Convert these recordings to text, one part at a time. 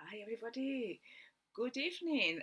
Hi, everybody. Good evening.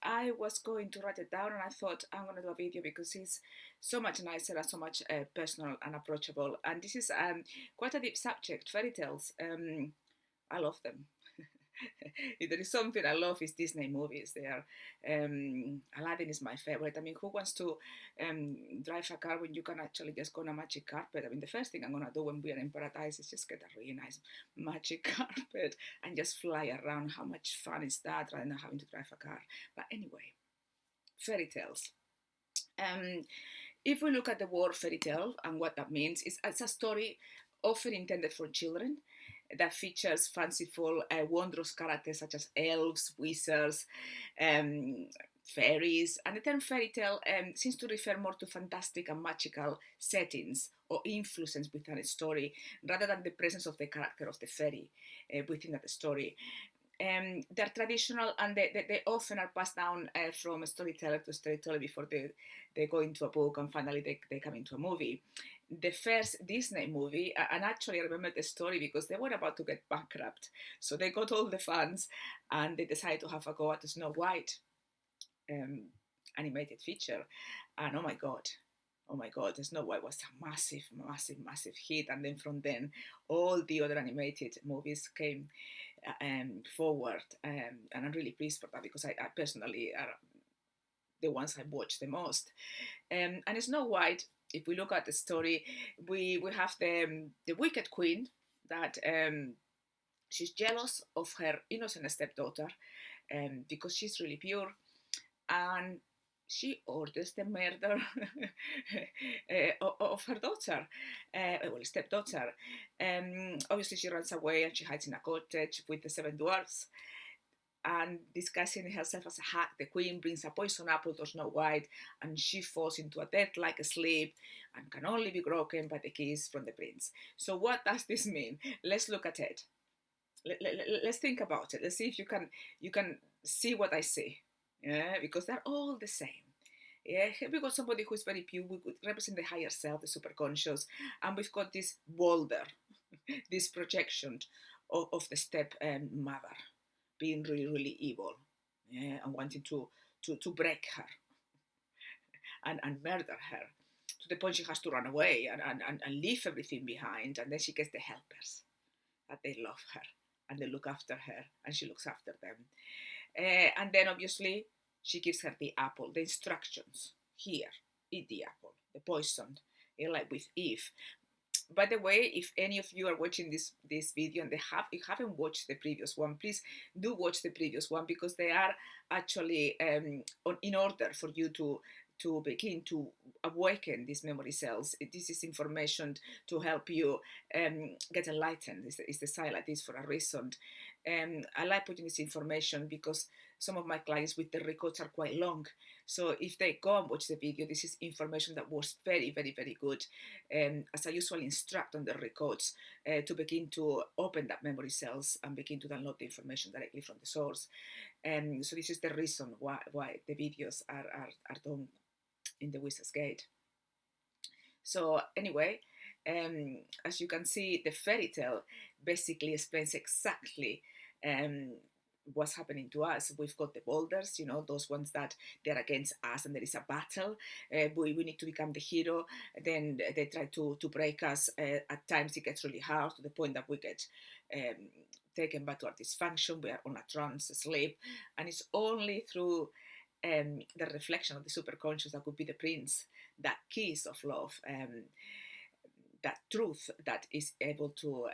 I was going to write it down, and I thought I'm going to do a video because it's so much nicer and so much personal and approachable. And this is quite a deep subject. Fairy tales. I love them. If there is something I love, is Disney movies. They are Aladdin is my favorite. I mean, who wants to drive a car when you can actually just go on a magic carpet? I mean, the first thing I'm gonna do when we are in paradise is just get a really nice magic carpet and just fly around. How much fun is that, rather than having to drive a car? But anyway, fairy tales. Um, if we look at the word fairy tale and what that means, it's a story often intended for children that features fanciful, wondrous characters such as elves, wizards, um, fairies. And the term fairy tale seems to refer more to fantastic and magical settings or influences within a story rather than the presence of the character of the fairy within that story. They're traditional and they often are passed down from storyteller to storyteller before they go into a book and finally they come into a movie. The first Disney movie, and actually I remember the story because they were about to get bankrupt. So they got all the funds and they decided to have a go at the Snow White um, animated feature. And oh my god, the Snow White was a massive, massive, massive hit. And then from then, all the other animated movies came forward. And I'm really pleased for that because I personally are the ones I watch the most. And Snow White, if we look at the story, we have the wicked queen that she's jealous of her innocent stepdaughter because she's really pure, and she orders the murder of her daughter, well, stepdaughter. Obviously, she runs away and she hides in a cottage with the seven dwarfs. And disguising herself as a hag, the queen brings a poison apple to Snow White, and she falls into a death-like sleep and can only be broken by the kiss from the prince. So, what does this mean? Let's look at it. Let's think about it. Let's see if you can see what I see. Yeah, because they're all the same. Yeah, here we got somebody who is very pure. We could represent the higher self, the superconscious, and we've got this boulder, this projection of the step mother being really, really evil, yeah, and wanting to break her and murder her to the point she has to run away and leave everything behind. And then she gets the helpers that they love her and they look after her and she looks after them. And then obviously she gives her the apple, the instructions. Here, eat the apple, the poison, like with Eve. By the way, if any of you are watching this video and you haven't watched the previous one, please do watch the previous one because they are actually in order for you to begin to awaken these memory cells. This is information to help you get enlightened. It's designed like this for a reason. I like putting this information because some of my clients with the records are quite long. So if they go and watch the video, this is information that was very, very, very good. As I usually instruct on the records to begin to open that memory cells and begin to download the information directly from the source. So this is the reason why the videos are done in the Wizard's Gate. So anyway, as you can see, the fairy tale basically explains exactly what's happening to us. We've got the boulders, those ones that they're against us and there is a battle. We need to become the hero. Then they try to break us. At times it gets really hard to the point that we get taken back to our dysfunction. We are on a trance, sleep. And it's only through the reflection of the superconscious that could be the prince, that kiss of love, that truth that is able to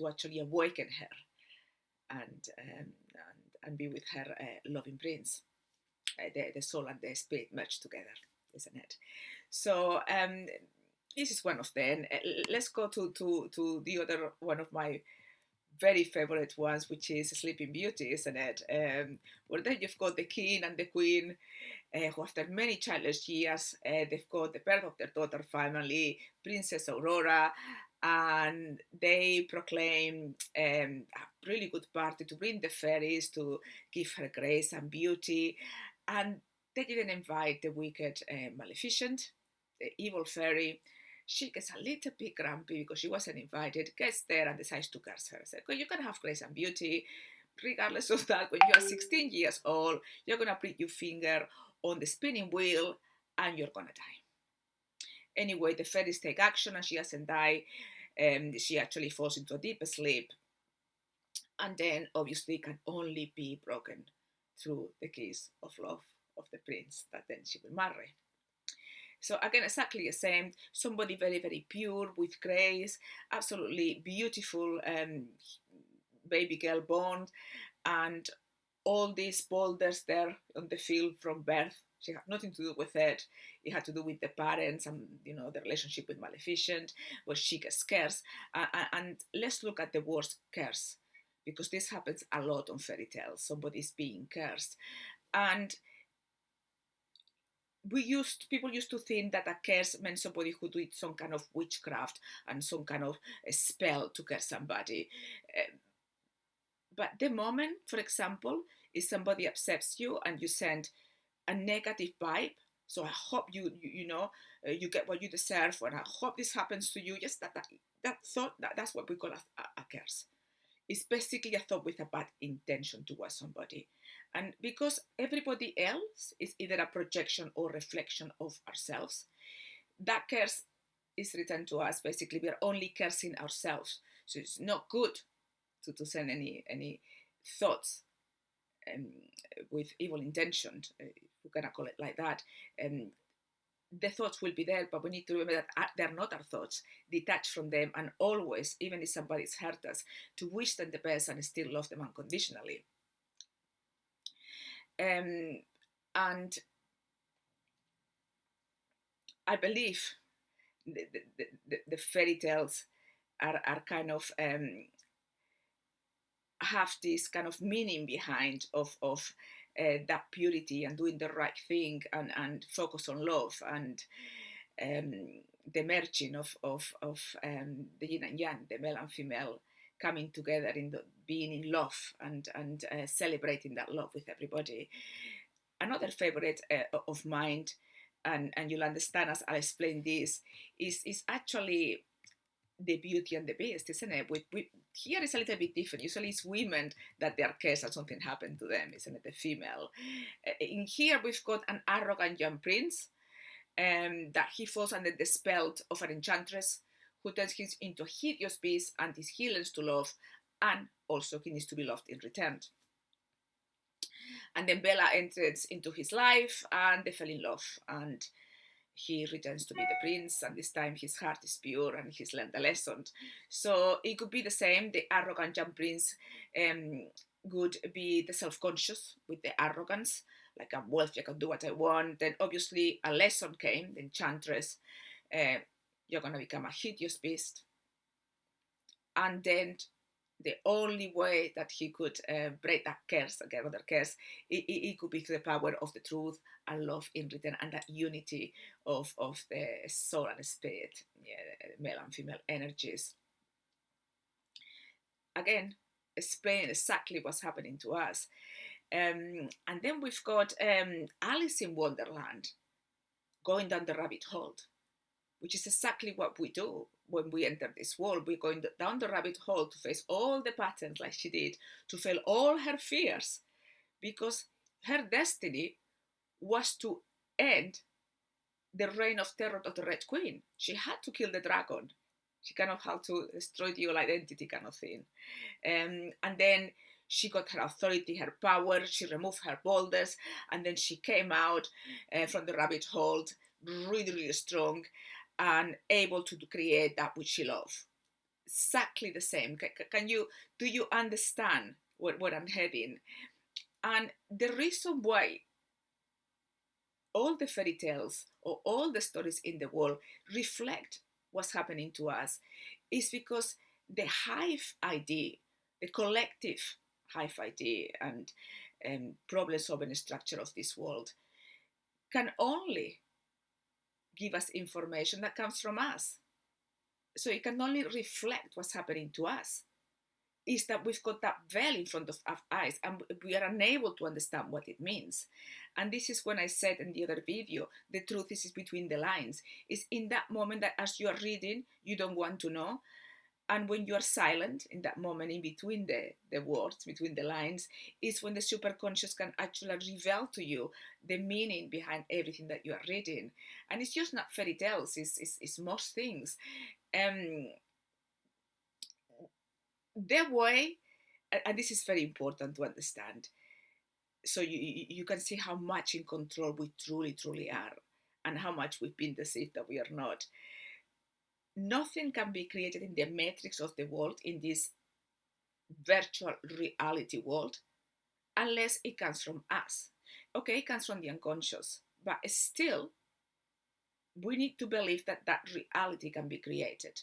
actually awaken her and be with her loving prince. The soul and the spirit merge together, isn't it? So this is one of them. Let's go to the other one of my very favorite ones, which is Sleeping Beauty, isn't it? Where then you've got the king and the queen, who after many childless years, they've got the birth of their daughter finally, Princess Aurora, and they proclaim a really good party to bring the fairies to give her grace and beauty. And they didn't invite the wicked Maleficent, the evil fairy. She gets a little bit grumpy because she wasn't invited, gets there and decides to curse her. Said, well, you can have grace and beauty, regardless of that, when you are 16 years old, you're going to prick your finger on the spinning wheel and you're going to die. Anyway, the fairies take action and she doesn't die. She actually falls into a deep sleep. And then obviously can only be broken through the kiss of love of the prince that then she will marry. So again, exactly the same. Somebody very, very pure with grace, absolutely beautiful baby girl born, and all these boulders there on the field from birth. She had nothing to do with it. It had to do with the parents and the relationship with Maleficent, where she gets cursed. And let's look at the word curse, because this happens a lot on fairy tales. Somebody's being cursed, and people used to think that a curse meant somebody who did some kind of witchcraft and some kind of a spell to curse somebody. But the moment, for example, if somebody upsets you and you send a negative vibe, so I hope you get what you deserve, and I hope this happens to you. Just that thought, that's what we call a curse. It's basically a thought with a bad intention towards somebody. And because everybody else is either a projection or reflection of ourselves, that curse is returned to us. Basically, we are only cursing ourselves. So it's not good to send any thoughts with evil intention, we're going to call it like that. The thoughts will be there, but we need to remember that they're not our thoughts. Detach from them, and always, even if somebody's hurt us, to wish them the best and still love them unconditionally. And I believe the fairy tales are kind of have this kind of meaning behind of that purity and doing the right thing and focus on love and the merging of the yin and yang, the male and female, coming together in being in love and celebrating that love with everybody. Another favorite of mine, and you'll understand as I'll explain this, is actually the Beauty and the Beast, isn't it? Here it's a little bit different. Usually it's women that they are cursed and something happened to them, isn't it? The female. In here we've got an arrogant young prince that he falls under the spell of an enchantress who turns him into a hideous beast and he learns to love, and also he needs to be loved in return. And then Bella enters into his life and they fell in love, and he returns to be the prince, and this time his heart is pure and he's learned a lesson. So it could be the same. The arrogant young prince would be the self-conscious with the arrogance, like I'm wealthy, I can do what I want. Then obviously a lesson came, the enchantress, you're going to become a hideous beast. And then the only way that he could break that curse, again, another curse, it could be through the power of the truth and love in return, and that unity of the soul and spirit, male and female energies. Again, explain exactly what's happening to us. And then we've got Alice in Wonderland, going down the rabbit hole, which is exactly what we do when we enter this world. We're going down the rabbit hole to face all the patterns like she did, to fail all her fears, because her destiny was to end the reign of terror of the Red Queen. She had to kill the dragon. She kind of had to destroy the dual identity kind of thing. And then she got her authority, her power, she removed her boulders, and then she came out from the rabbit hole really, really strong and able to create that which she loves. Exactly the same. Do you understand what I'm heading? And the reason why all the fairy tales or all the stories in the world reflect what's happening to us is because the hive idea, the collective hive idea and problem-solving structure of this world can only give us information that comes from us. So it can only reflect what's happening to us. Is that we've got that veil in front of our eyes and we are unable to understand what it means. And this is when I said in the other video, the truth is between the lines. It's in that moment that as you are reading, you don't want to know. And when you are silent in that moment, in between the words, between the lines, is when the superconscious can actually reveal to you the meaning behind everything that you are reading. And it's just not fairy tales, it's most things. Um, the way, and this is very important to understand, so you can see how much in control we truly are, and how much we've been deceived that we are not. Nothing can be created in the matrix of the world, in this virtual reality world, unless it comes from us. Okay, it comes from the unconscious, but still, we need to believe that that reality can be created.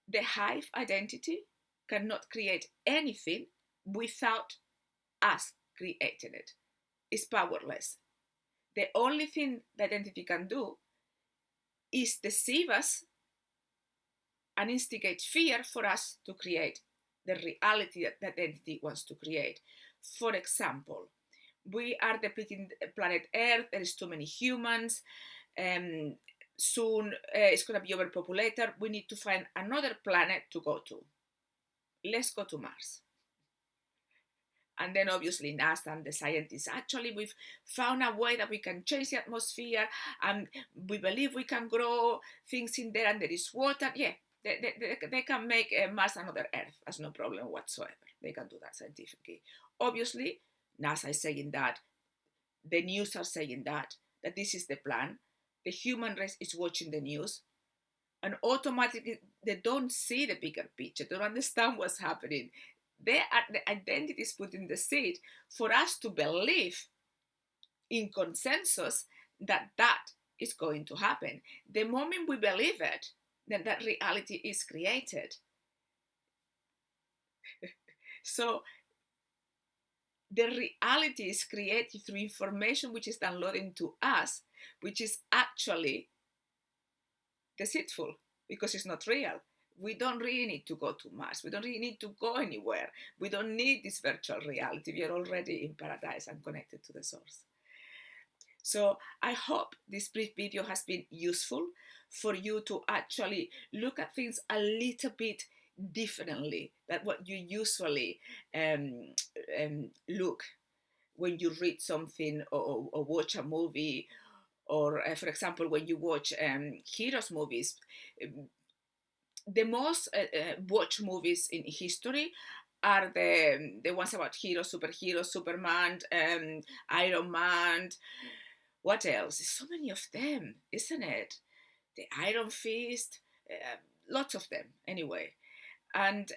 The hive identity cannot create anything without us creating it. It's powerless. The only thing the identity can do is deceive us and instigate fear for us to create the reality that the identity wants to create. For example, we are depleting planet Earth, there is too many humans, soon it's going to be overpopulated, we need to find another planet to go to. Let's go to Mars. And then obviously NASA and the scientists, actually we've found a way that we can change the atmosphere, and we believe we can grow things in there, and there is water. Yeah, they can make Mars another Earth. That's no problem whatsoever. They can do that scientifically. Obviously, NASA is saying that, the news are saying that this is the plan. The human race is watching the news, and automatically they don't see the bigger picture. They don't understand what's happening. They are the identities put in the seed for us to believe in consensus that that is going to happen. The moment we believe it, then that reality is created. So the reality is created through information which is downloaded into us, which is actually deceitful because it's not real. We don't really need to go to Mars. We don't really need to go anywhere. We don't need this virtual reality. We are already in paradise and connected to the source. So I hope this brief video has been useful for you to actually look at things a little bit differently than what you usually look when you read something, or watch a movie, or for example, when you watch heroes movies. The most watched movies in history are the ones about heroes, superheroes, Superman, Iron Man. What else? There's so many of them, isn't it? The Iron Fist, lots of them anyway. And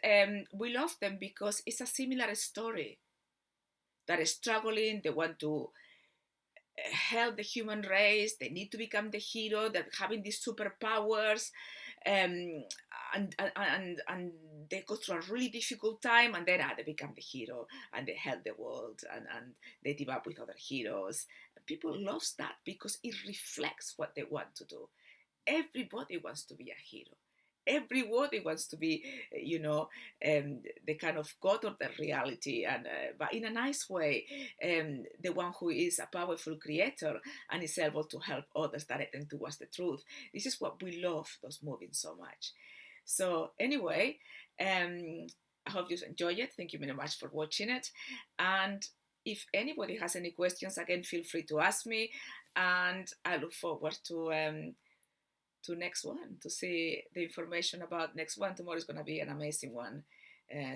we love them because it's a similar story. They're struggling, they want to help the human race, they need to become the hero, they're having these superpowers, and they go through a really difficult time, and then they become the hero, and they help the world, and they team up with other heroes. People love that because it reflects what they want to do. Everybody wants to be a hero. Everybody wants to be, the kind of god of the reality, and but in a nice way, the one who is a powerful creator and is able to help others direct them towards the truth. This is what we love those movies so much. So anyway, I hope you enjoy it. Thank you very much for watching it. And if anybody has any questions, again, feel free to ask me, and I look forward to next one, to see the information about next one. Tomorrow is going to be an amazing one,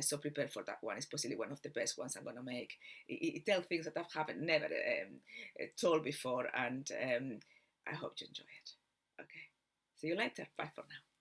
so prepare for that one. It's possibly one of the best ones I'm going to make. It tells things that I've never told before, and I hope you enjoy it. Okay, see you later. Bye for now.